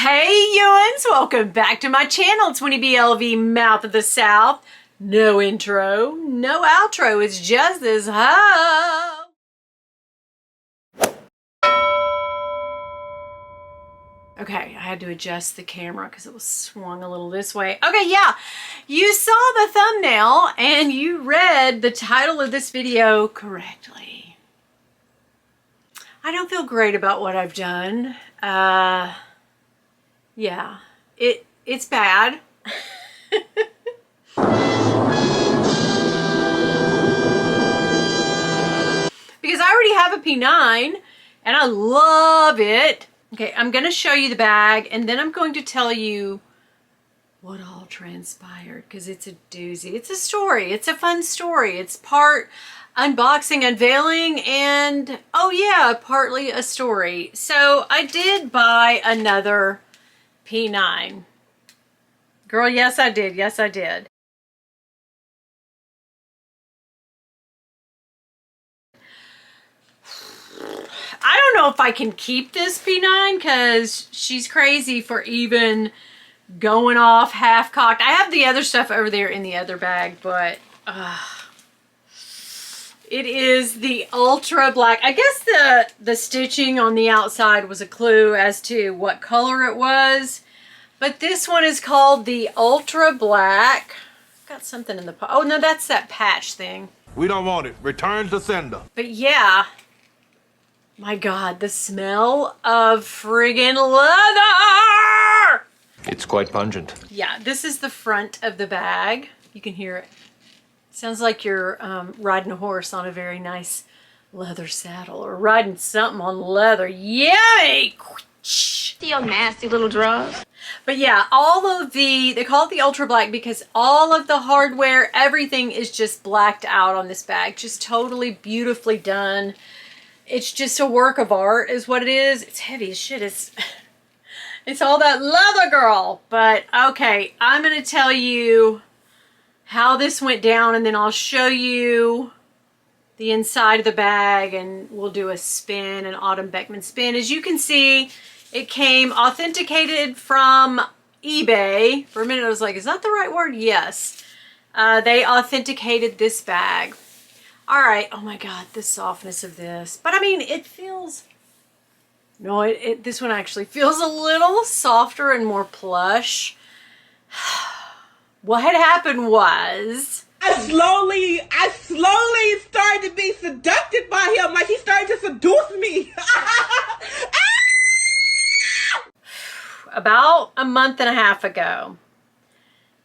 Hey Ewans, welcome back to my channel. It's Winnie BLV, Mouth of the South. No intro, no outro, it's just this hoe. Okay, I had to adjust the camera because it was swung a little this way. Okay, yeah, you saw the thumbnail and you read the title of this video correctly. I don't feel great about what I've done. Yeah, it's bad. Because I already have a P9 and I love it. Okay, I'm going to show you the bag and then I'm going to tell you what all transpired because it's a doozy. It's a story. It's a fun story. It's part unboxing, unveiling, and oh yeah, partly a story. So I did buy another P9. Girl, yes I did. Yes I did. I don't know if I can keep this P9 because she's crazy for even going off half-cocked. I have the other stuff over there in the other bag, but it is the UltraBlack. I guess the stitching on the outside was a clue as to what color it was. But this one is called the UltraBlack. Got something in the... Oh, no, that's that patch thing. We don't want it. Return to sender. But yeah... My God, the smell of friggin' leather! It's quite pungent. Yeah, this is the front of the bag. You can hear it. Sounds like you're riding a horse on a very nice leather saddle or riding something on leather. Yay! Your nasty little drugs. But yeah, all of they call it the UltraBlack because all of the hardware, everything is just blacked out on this bag. Just totally beautifully done. It's just a work of art is what it is. It's heavy as shit. It's all that leather, girl. But okay, I'm going to tell you how this went down and then I'll show you the inside of the bag and we'll do a spin, an Autumn Beckman spin. As you can see, it came authenticated from eBay. For a minute I was like, is that the right word? Yes. They authenticated this bag. All right. Oh my God, the softness of this. But I mean, it feels... No, this one actually feels a little softer and more plush. What had happened was... I slowly started to be seduced by him. Like he started to seduce me. About a month and a half ago.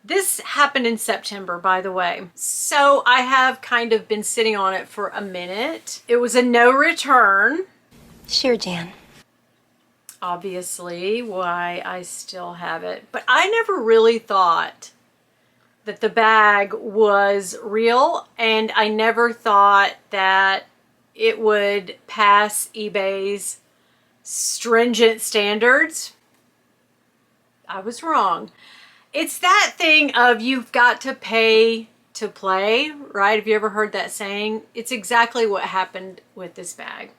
This happened in September, by the way. So I have kind of been sitting on it for a minute. It was a no return. Sure, Jan. Obviously, why I still have it. But I never really thought that the bag was real, and I never thought that it would pass eBay's stringent standards. I was wrong. It's that thing of you've got to pay to play, right? Have you ever heard that saying? It's exactly what happened with this bag.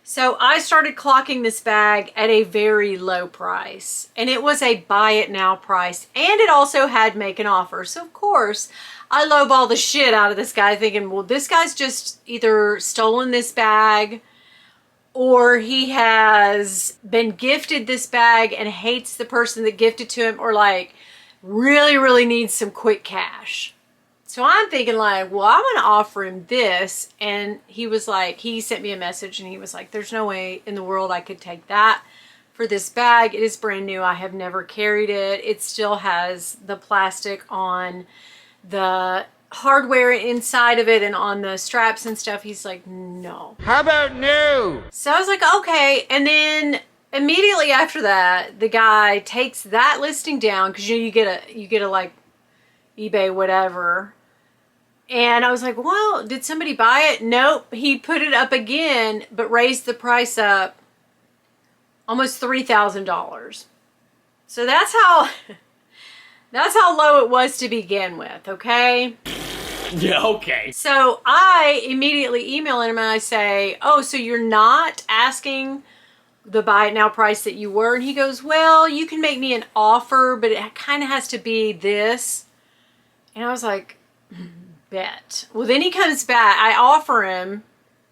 So I started clocking this bag at a very low price, and it was a buy it now price, and it also had make an offer. So of course I lowball the shit out of this guy thinking, well, this guy's just either stolen this bag or he has been gifted this bag and hates the person that gifted to him, or like really needs some quick cash. So I'm thinking like, well, I'm going to offer him this. And he was like, he sent me a message and he was like, there's no way in the world I could take that for this bag. It is brand new. I have never carried it. It still has the plastic on the hardware inside of it and on the straps and stuff. He's like, no. How about new? So I was like, okay. And then immediately after that, the guy takes that listing down because you get a like eBay whatever. And I was like, well, did somebody buy it? Nope. He put it up again, but raised the price up almost $3,000. So that's how low it was to begin with, okay? Yeah, okay. So I immediately email him and I say, oh, so you're not asking the buy it now price that you were? And he goes, well, you can make me an offer, but it kind of has to be this. And I was like, bet. Well, then he comes back. I offer him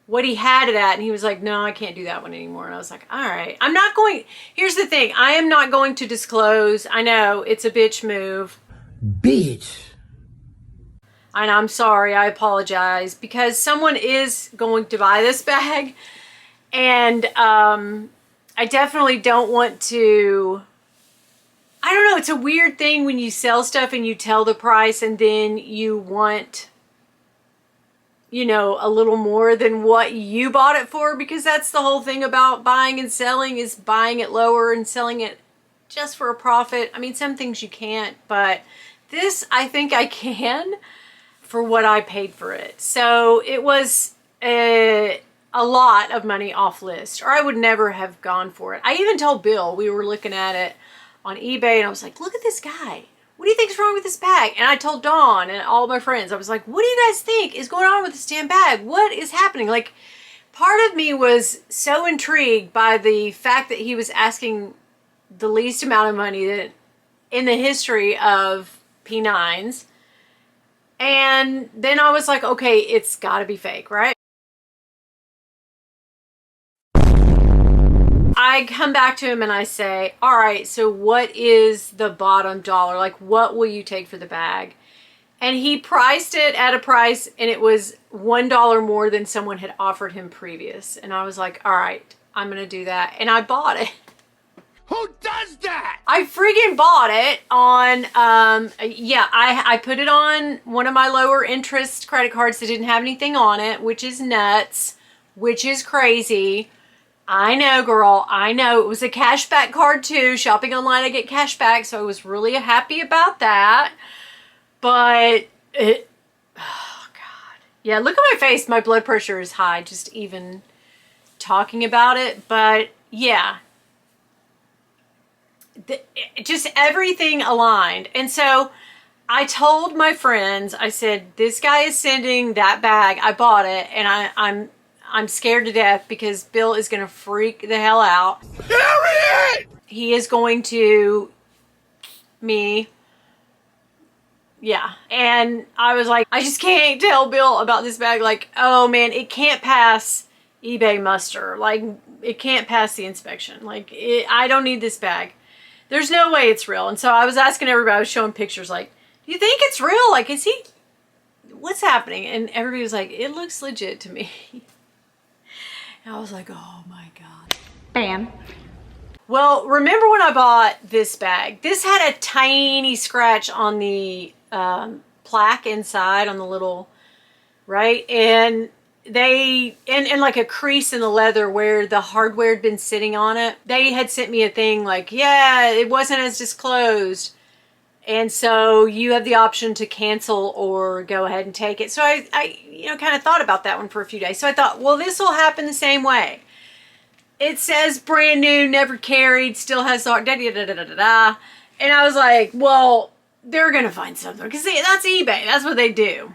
what he had it at, and he was like, no, I can't do that one anymore. And I was like, all right, I'm not going. Here's the thing. I am not going to disclose. I know it's a bitch move. Bitch. And I'm sorry, I apologize, because someone is going to buy this bag, and I definitely don't want to. I don't know, it's a weird thing when you sell stuff and you tell the price and then you want, you know, a little more than what you bought it for, because that's the whole thing about buying and selling, is buying it lower and selling it just for a profit. I mean, some things you can't, but this I think I can for what I paid for it. So it was a lot of money off list, or I would never have gone for it. I even told Bill, we were looking at it on eBay, and I was like, look at this guy. What do you think's wrong with this bag? And I told Dawn and all my friends, I was like, what do you guys think is going on with this damn bag? What is happening? Like, part of me was so intrigued by the fact that he was asking the least amount of money that in the history of P9s. And then I was like, okay, it's gotta be fake, right? I come back to him and I say, all right, so what is the bottom dollar? Like, what will you take for the bag? And he priced it at a price, and it was $1 more than someone had offered him previous. And I was like, all right, I'm gonna do that. And I bought it. Who does that? I freaking bought it on, yeah, I put it on one of my lower interest credit cards that didn't have anything on it, which is nuts, which is crazy. I know, girl, I know. It was a cashback card too. Shopping online, I get cashback, so I was really happy about that. But it, oh God. Yeah, look at my face. My blood pressure is high just even talking about it. But yeah, just everything aligned. And so I told my friends, I said, this guy is sending that bag. I bought it, and I'm scared to death because Bill is going to freak the hell out. Harriet! He is going to me. Yeah. And I was like, I just can't tell Bill about this bag. Like, oh man, it can't pass eBay muster. Like, it can't pass the inspection. Like, I don't need this bag. There's no way it's real. And so I was asking everybody, I was showing pictures like, do you think it's real? Like, is he, what's happening? And everybody was like, it looks legit to me. And I was like, oh my God. Bam. Well, remember when I bought this bag? This had a tiny scratch on the plaque inside, on the little, right? And and like a crease in the leather where the hardware had been sitting on it. They had sent me a thing like, yeah, it wasn't as disclosed. And so you have the option to cancel or go ahead and take it. So I you know, kind of thought about that one for a few days. So I thought, well, this will happen the same way. It says brand new, never carried, still has the da da da da da da. And I was like, well, they're gonna find something, because that's eBay. That's what they do.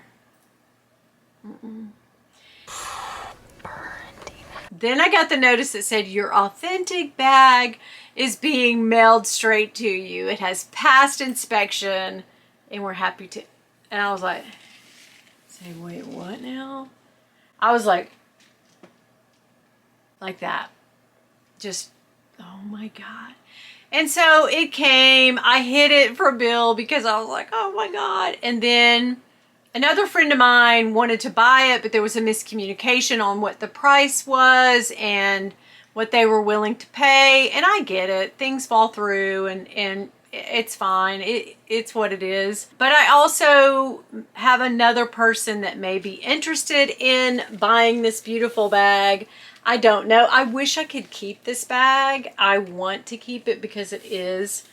Then I got the notice that said your authentic bag is being mailed straight to you. It has passed inspection, and we're happy to. And I was like, say, wait, what now? I was like that. Just, oh my God. And so it came. I hid it for Bill because I was like, oh my God. And then another friend of mine wanted to buy it, but there was a miscommunication on what the price was and what they were willing to pay. And I get it. Things fall through, and it's fine. It's what it is. But I also have another person that may be interested in buying this beautiful bag. I don't know. I wish I could keep this bag. I want to keep it because it is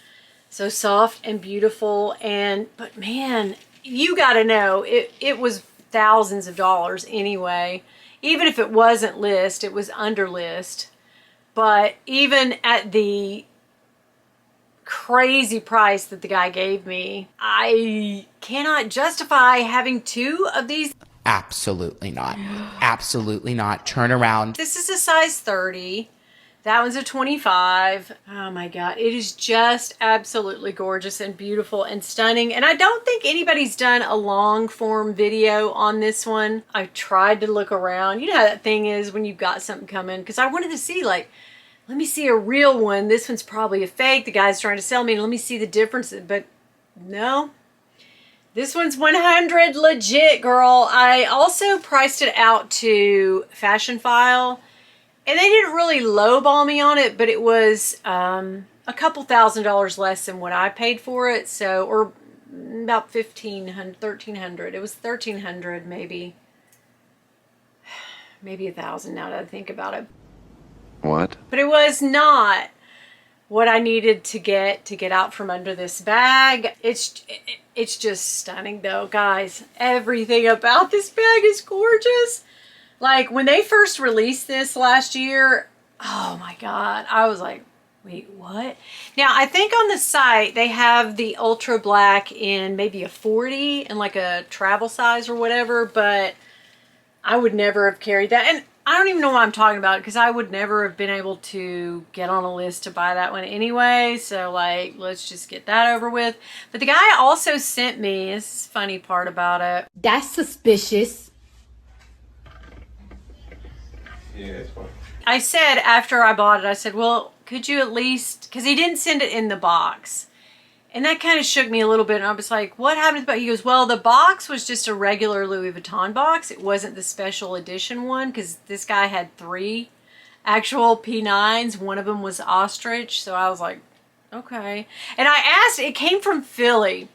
so soft and beautiful. But man, you got to know, it was thousands of dollars anyway. Even if it wasn't list, it was under list. But even at the crazy price that the guy gave me, I cannot justify having two of these. Absolutely not. Absolutely not. Turn around. This is a size 30. That one's a 25. Oh my God. It is just absolutely gorgeous and beautiful and stunning. And I don't think anybody's done a long form video on this one. I tried to look around. You know how that thing is when you've got something coming. Because I wanted to see, like, let me see a real one. This one's probably a fake. The guy's trying to sell me. Let me see the difference. But no. This one's 100 legit, girl. I also priced it out to Fashion File. And they didn't really lowball me on it, but it was a couple $1,000s less than what I paid for it. So, or about $1,500, $1,300. It was $1,300 maybe. Maybe $1,000 now that I think about it. What? But it was not what I needed to get out from under this bag. It's just stunning though, guys. Everything about this bag is gorgeous. Like, when they first released this last year, oh my God, I was like, wait, what? Now, I think on the site, they have the UltraBlack in maybe a 40 and like a travel size or whatever, but I would never have carried that. And I don't even know why I'm talking about it, because I would never have been able to get on a list to buy that one anyway. So, like, let's just get that over with. But the guy also sent me, this is the funny part about it. That's suspicious. Yeah, it's fine. I said after I bought it, I said, well, could you at least, because he didn't send it in the box. And that kind of shook me a little bit. And I was like, what happened to the box? He goes, well, the box was just a regular Louis Vuitton box. It wasn't the special edition one, because this guy had 3 actual P9s. One of them was ostrich. So I was like, okay. And I asked, it came from Philly.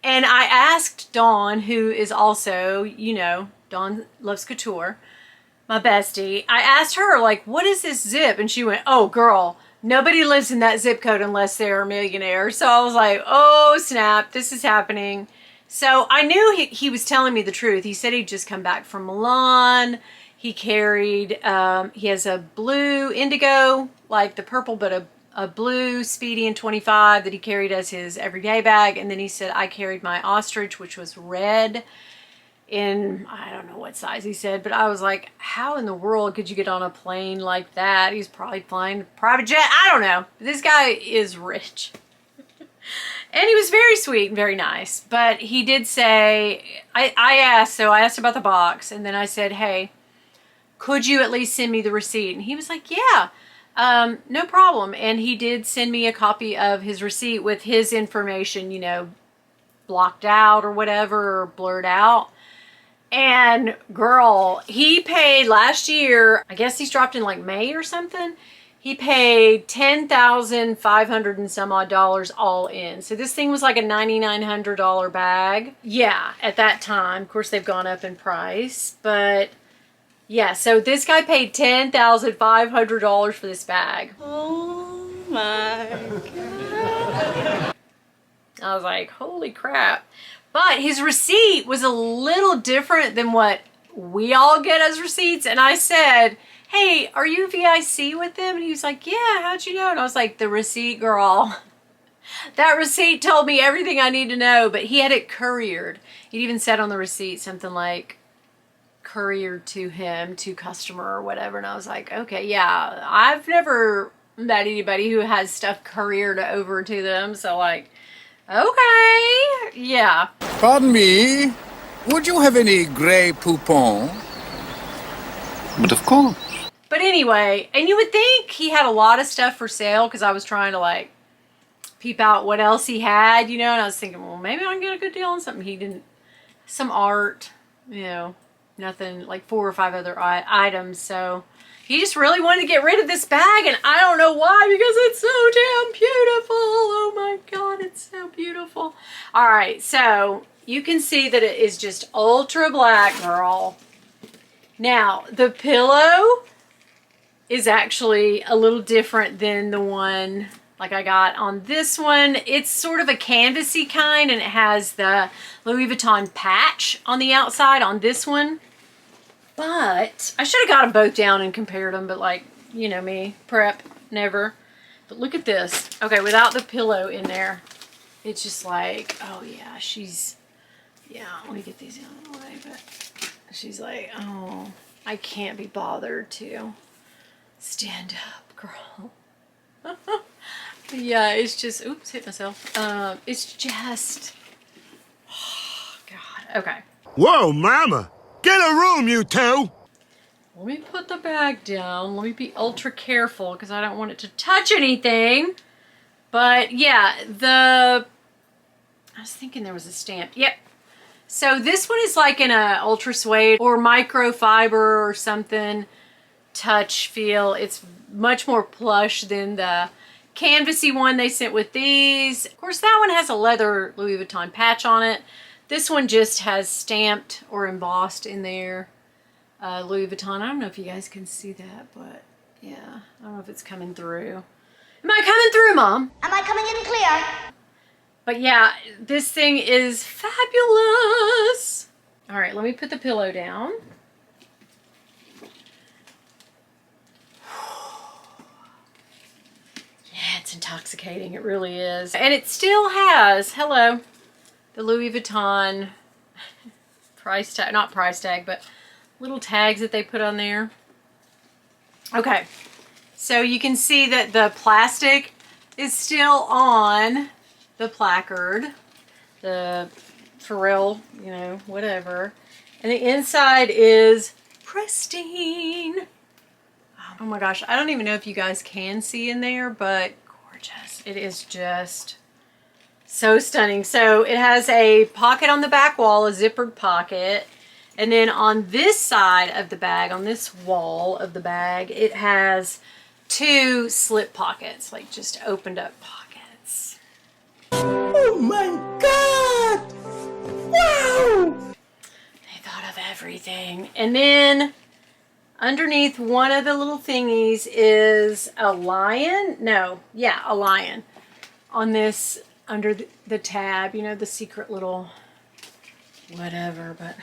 And I asked Dawn, who is also, you know, Dawn loves couture, my bestie. I asked her, like, what is this zip? And she went, oh, girl, nobody lives in that zip code unless they're a millionaire. So I was like, oh, snap, this is happening. So I knew he was telling me the truth. He said he'd just come back from Milan. He carried, he has a blue indigo, like the purple, but a blue Speedy in 25 that he carried as his everyday bag. And then he said, I carried my ostrich, which was red, in, I don't know what size he said, but I was like, how in the world could you get on a plane like that? He's probably flying a private jet. I don't know. This guy is rich. And he was very sweet and very nice. But he did say, I asked about the box. And then I said, hey, could you at least send me the receipt? And he was like, yeah, no problem. And he did send me a copy of his receipt with his information, you know, blocked out or whatever, or blurred out. And girl, he paid last year, I guess he's dropped in like May or something. He paid $10,500 and some odd dollars all in. So this thing was like a $9,900 bag. Yeah, at that time. Of course, they've gone up in price. But yeah, so this guy paid $10,500 for this bag. Oh my God. I was like, holy crap. But his receipt was a little different than what we all get as receipts. And I said, hey, are you VIC with them? And he was like, yeah, how'd you know? And I was like, the receipt, girl. That receipt told me everything I need to know. But he had it couriered. It even said on the receipt something like, couriered to him, to customer or whatever. And I was like, okay, yeah, I've never met anybody who has stuff couriered over to them. So like, okay, yeah. Pardon me, would you have any Grey Poupon? But of course. But anyway, and you would think he had a lot of stuff for sale, because I was trying to like peep out what else he had, you know, and I was thinking, well, maybe I can get a good deal on something. He didn't, some art, you know, nothing, like 4 or 5 other items. So he just really wanted to get rid of this bag, and I don't know why, because it's so damn beautiful. Oh my God, it's so beautiful. All right, so you can see that it is just ultra black, girl. Now, the pillow is actually a little different than the one like I got on this one. It's sort of a canvasy kind, and it has the Louis Vuitton patch on the outside on this one. But I should have got them both down and compared them, but like, you know me, prep, never. But look at this. Okay, without the pillow in there, it's just like, oh yeah, she's, yeah, let me get these out of the way, but she's like, oh, I can't be bothered to stand up, girl. Yeah, it's just, oops, hit myself. It's just, oh, God, okay. Whoa, mama! Get a room, you two! Let me put the bag down. Let me be ultra careful because I don't want it to touch anything. But yeah, I was thinking there was a stamp. Yep. So this one is like in a ultra suede or microfiber or something touch feel. It's much more plush than the canvasy one they sent with these. Of course, that one has a leather Louis Vuitton patch on it. This one just has stamped or embossed in there Louis Vuitton. I don't know if you guys can see that, but yeah, I don't know if it's coming through. Am I coming through, Mom? Am I coming in clear? But yeah, this thing is fabulous. All right, let me put the pillow down. Yeah, it's intoxicating. It really is. And it still has, hello, the Louis Vuitton price tag, not price tag, but little tags that they put on there. Okay, so you can see that the plastic is still on the placard, the Pharrell, you know, whatever. And the inside is pristine. Oh my gosh, I don't even know if you guys can see in there, but gorgeous. It is just so stunning. So it has a pocket on the back wall, a zippered pocket. And then on this side of the bag, on this wall of the bag, it has two slip pockets, like just opened up pockets. Oh my God! Wow! They thought of everything. And then underneath one of the little thingies is a lion. No, yeah, a lion. On this, under the tab, you know, the secret little whatever, but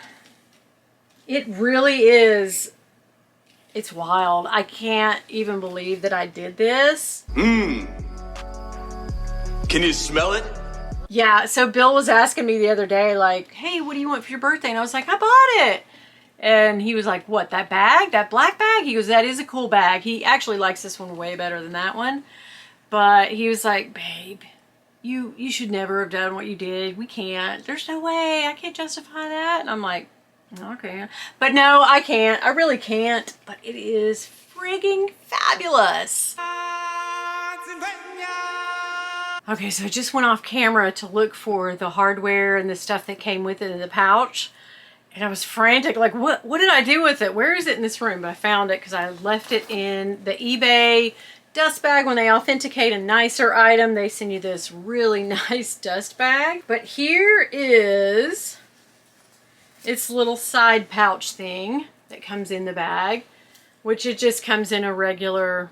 it really is, it's wild. I can't even believe that I did this. Can you smell it? Yeah, so Bill was asking me the other day, like, hey, what do you want for your birthday? And I was like, I bought it. And he was like, what, that bag? That black bag? He goes, that is a cool bag. He actually likes this one way better than that one. But he was like, babe, you should never have done what you did. We can't. There's no way. I can't justify that. And I'm like, okay. But no, I can't. I really can't. But it is frigging fabulous. Okay, so I just went off camera to look for the hardware and the stuff that came with it in the pouch. And I was frantic, like, what did I do with it? Where is it in this room? But I found it because I left it in the eBay dust bag. When they authenticate a nicer item, they send you this really nice dust bag. But here is its little side pouch thing that comes in the bag, which it just comes in a regular,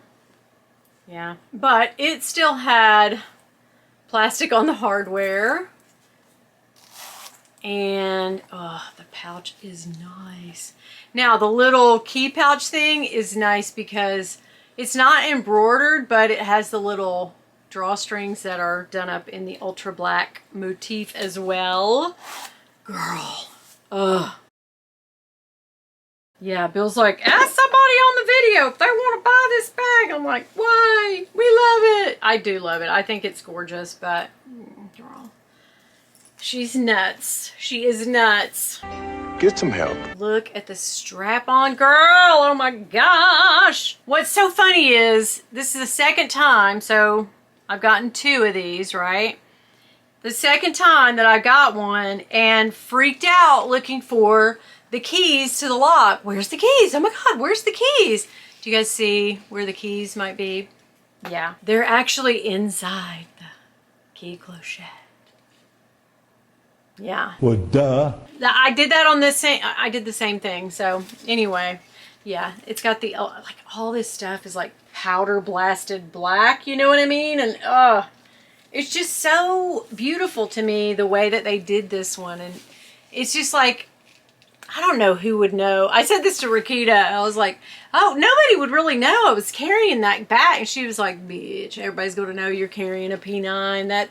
yeah. But it still had plastic on the hardware. And oh, the pouch is nice. Now the little key pouch thing is nice because it's not embroidered, but it has the little drawstrings that are done up in the UltraBlack motif as well. Girl, ugh. Yeah, Bill's like, ask somebody on the video if they want to buy this bag. I'm like, why? We love it. I do love it. I think it's gorgeous, but girl, she's nuts. She is nuts. Get some help. Look at the strap on, girl. Oh my gosh. What's so funny is this is the second time, so I've gotten two of these, right? The second time that I got one and freaked out looking for the keys to the lock. Where's the keys? Oh my God, where's the keys? Do you guys see where the keys might be? Yeah, they're actually inside the key clochette. Yeah. Well, duh. I did that on this same, I did the same thing. So anyway, yeah, it's got the, like all this stuff is like powder blasted black, you know what I mean? And it's just so beautiful to me the way that they did this one. And it's just like, I don't know who would know. I said this to Rakita. I was like, oh, nobody would really know I was carrying that bag. And she was like, bitch, everybody's going to know you're carrying a P9. That,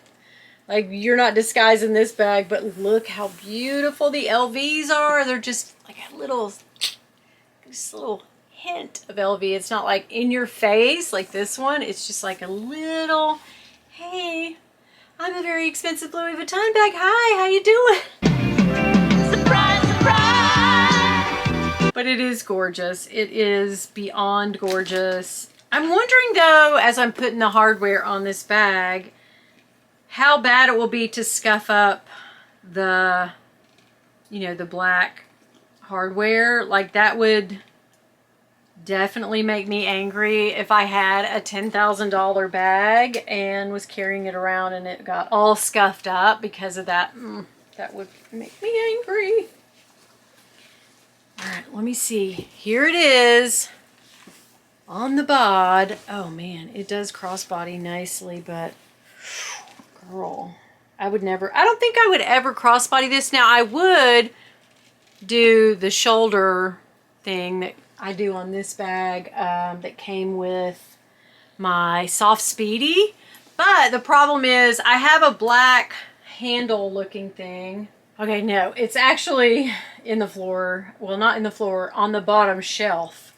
like, you're not disguising this bag. But look how beautiful the LVs are. They're just like a little, just little hint of LV. It's not like in your face like this one. It's just like a little, hey, I'm a very expensive Louis Vuitton bag. Hi, how you doing? Surprise, surprise! But it is gorgeous. It is beyond gorgeous. I'm wondering though, as I'm putting the hardware on this bag, how bad it will be to scuff up the, you know, the black hardware. Like that would definitely make me angry if I had a $10,000 bag and was carrying it around and it got all scuffed up because of that. That would make me angry. All right, let me see. Here it is on the bod. Oh man, it does crossbody nicely, but girl, I would never, I don't think I would ever crossbody this. Now I would do the shoulder thing that I do on this bag that came with my soft Speedy. But the problem is I have a black handle looking thing. Okay, no, it's actually in the floor. Well, not in the floor, on the bottom shelf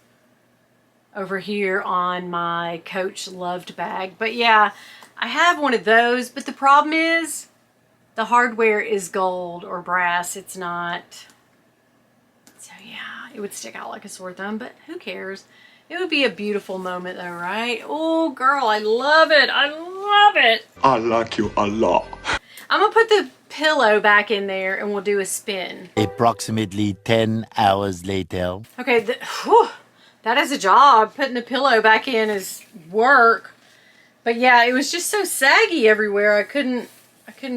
over here on my Coach Loved bag. But yeah, I have one of those, but the problem is the hardware is gold or brass. It's not. So yeah, it would stick out like a sore thumb, but who cares? It would be a beautiful moment though, right? Oh girl, I love it. I love it. I like you a lot. I'm gonna put the pillow back in there and we'll do a spin. Approximately 10 hours later. Okay, that is a job. Putting the pillow back in is work. But yeah, it was just so saggy everywhere. I couldn't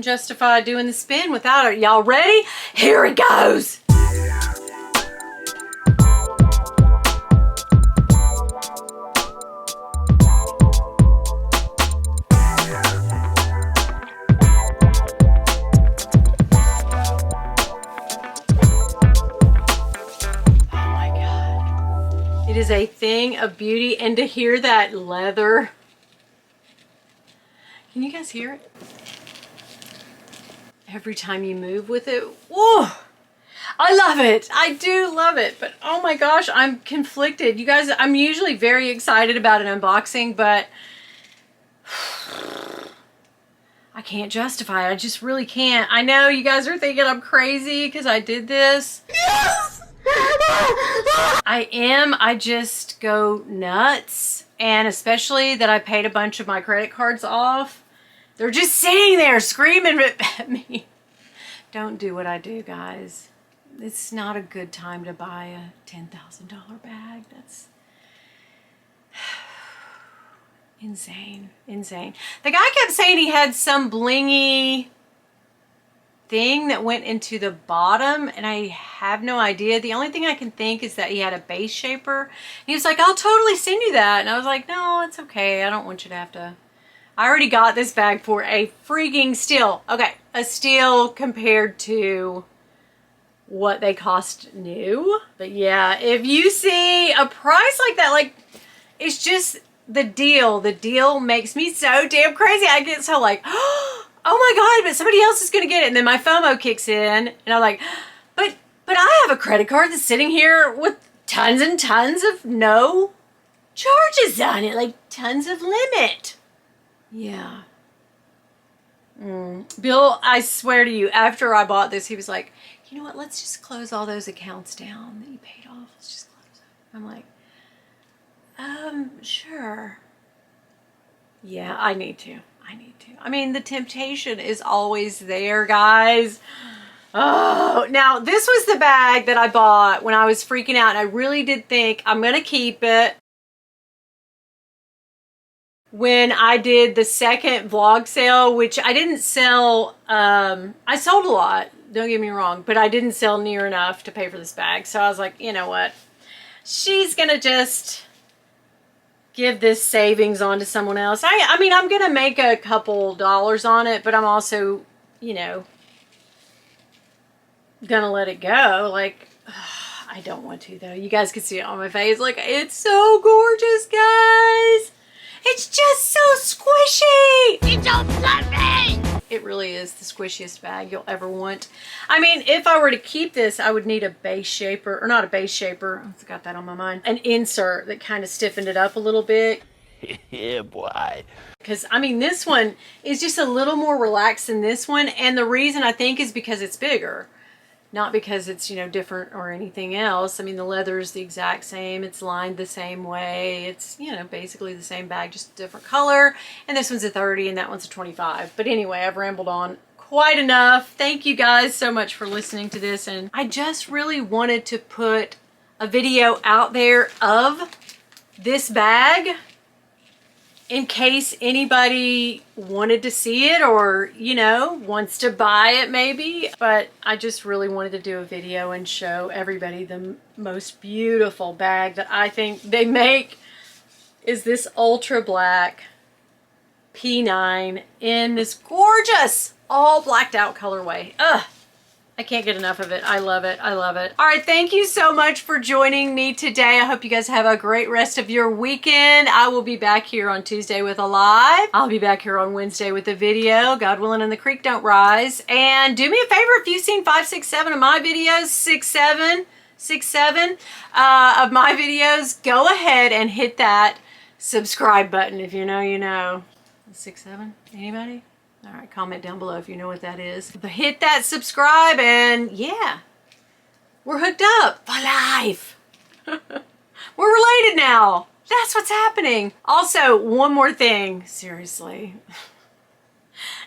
justify doing the spin without it. Y'all ready? Here it goes. It is a thing of beauty, and to hear that leather. Can you guys hear it? Every time you move with it. Whoa! I love it. I do love it. But oh my gosh, I'm conflicted. You guys, I'm usually very excited about an unboxing, but I can't justify it. I just really can't. I know you guys are thinking I'm crazy because I did this. Yes! I am. I just go nuts. And especially that I paid a bunch of my credit cards off. They're just sitting there screaming at me. Don't do what I do, guys. It's not a good time to buy a $10,000 bag. That's insane. Insane. The guy kept saying he had some blingy thing that went into the bottom, and I have no idea. The only thing I can think is that he had a base shaper. And he was like, I'll totally send you that. And I was like, no, it's okay. I don't want you to have to. I already got this bag for a freaking steal. Okay, a steal compared to what they cost new. But yeah, if you see a price like that, like, it's just the deal. The deal makes me so damn crazy. I get so like, oh my God, but somebody else is going to get it. And then my FOMO kicks in and I'm like, but I have a credit card that's sitting here with tons and tons of no charges on it, like tons of limit. Yeah. Bill, I swear to you, after I bought this, he was like, you know what, let's just close all those accounts down that you paid off. Let's just close them. I'm like, sure. Yeah, I need to. I mean, the temptation is always there, guys. Oh, now this was the bag that I bought when I was freaking out, and I really did think I'm going to keep it. When I did the second vlog sale, which I didn't sell, I sold a lot, don't get me wrong, but I didn't sell near enough to pay for this bag. So I was like, you know what? She's going to just give this savings on to someone else. I mean, I'm going to make a couple dollars on it, but I'm also, you know, going to let it go. Like, I don't want to though. You guys can see it on my face. Like, it's so gorgeous, guys. It's just so squishy. It's so fluffy. It really is the squishiest bag you'll ever want. I mean, if I were to keep this, I would need a base shaper, or not a base shaper, I got that on my mind, an insert that kind of stiffened it up a little bit. Yeah, boy. Because, I mean, this one is just a little more relaxed than this one, and the reason I think is because it's bigger. Not because it's, you know, different or anything else. I mean, the leather is the exact same. It's lined the same way. It's, you know, basically the same bag, just a different color. And this one's a 30 and that one's a 25. But anyway, I've rambled on quite enough. Thank you guys so much for listening to this. And I just really wanted to put a video out there of this bag in case anybody wanted to see it or, you know, wants to buy it maybe. But I just really wanted to do a video and show everybody the most beautiful bag that I think they make is this UltraBlack P9 in this gorgeous all blacked out colorway. Ugh. I can't get enough of it. I love it. I love it. All right. Thank you so much for joining me today. I hope you guys have a great rest of your weekend. I will be back here on Tuesday with a live. I'll be back here on Wednesday with a video. God willing and the creek don't rise. And do me a favor, if you've seen 5, 6, 7 of my videos, 6, 7 of my videos, go ahead and hit that subscribe button. If you know, you know. 6, 7? Anybody? All right, comment down below if you know what that is. But hit that subscribe and yeah, we're hooked up for life. We're related now. That's what's happening. Also, one more thing, seriously.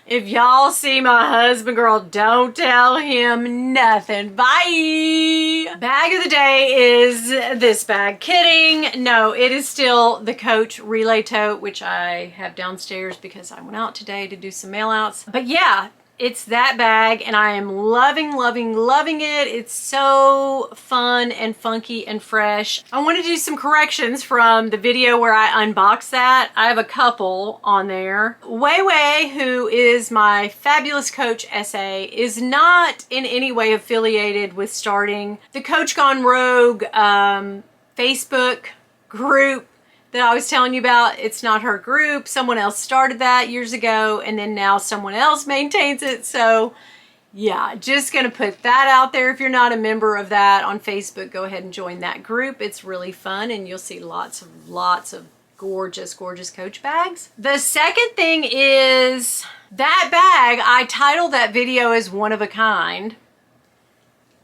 If y'all see my husband, girl, don't tell him nothing. Bye. Bag of the day is this bag. Kidding. No, it is still the Coach Relay Tote, which I have downstairs because I went out today to do some mail outs. But yeah, it's that bag and I am loving, loving, loving it. It's so fun and funky and fresh. I want to do some corrections from the video where I unboxed that. I have a couple on there. Wei, who is my fabulous Coach SA, is not in any way affiliated with starting the Coach Gone Rogue Facebook group that I was telling you about. It's not her group. Someone else started that years ago and then now someone else maintains it. So yeah, just gonna put that out there. If you're not a member of that on Facebook, go ahead and join that group. It's really fun and you'll see lots of gorgeous, gorgeous Coach bags. The second thing is that bag, I titled that video as one of a kind.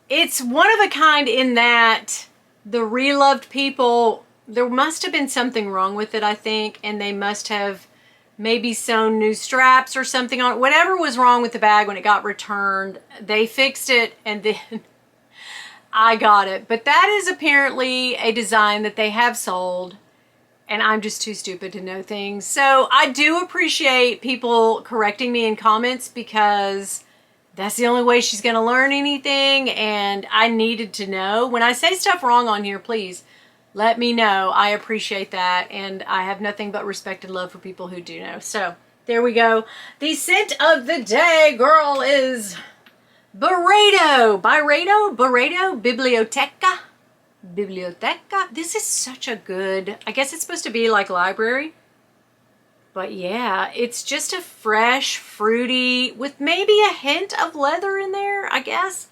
It's one of a kind in that the reloved people, there must have been something wrong with it, I think, and they must have maybe sewn new straps or something on it. Whatever was wrong with the bag when it got returned, they fixed it and then I got it. But that is apparently a design that they have sold and I'm just too stupid to know things. So I do appreciate people correcting me in comments because that's the only way she's going to learn anything and I needed to know. When I say stuff wrong on here, please let me know. I appreciate that. And I have nothing but respect and love for people who do know. So there we go. The scent of the day, girl, is Barredo. Biblioteca. This is such a good, I guess it's supposed to be like library. But yeah, it's just a fresh, fruity, with maybe a hint of leather in there, I guess.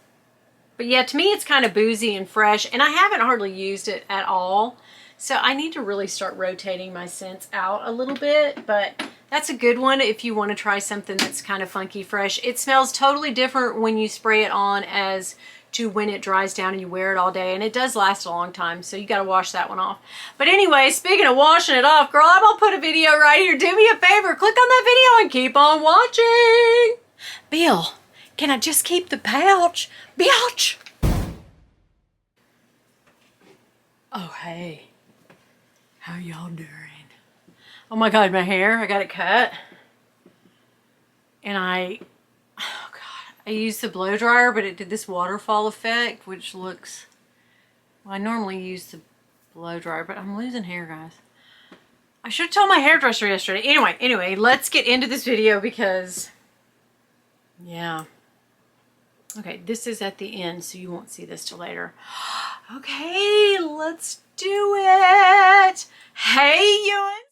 But yeah, to me, it's kind of boozy and fresh, and I haven't hardly used it at all. So I need to really start rotating my scents out a little bit, but that's a good one if you want to try something that's kind of funky fresh. It smells totally different when you spray it on as to when it dries down and you wear it all day, and it does last a long time, so you got to wash that one off. But anyway, speaking of washing it off, girl, I'm going to put a video right here. Do me a favor, click on that video and keep on watching. Bill, can I just keep the pouch? Biatch! Oh, hey. How y'all doing? Oh my God, my hair, I got it cut. And I used the blow dryer, but it did this waterfall effect, which looks, well, I normally use the blow dryer, but I'm losing hair, guys. I should have told my hairdresser yesterday. Anyway, let's get into this video because, yeah. Okay, this is at the end, so you won't see this till later. Okay, let's do it. Hey, Ewan.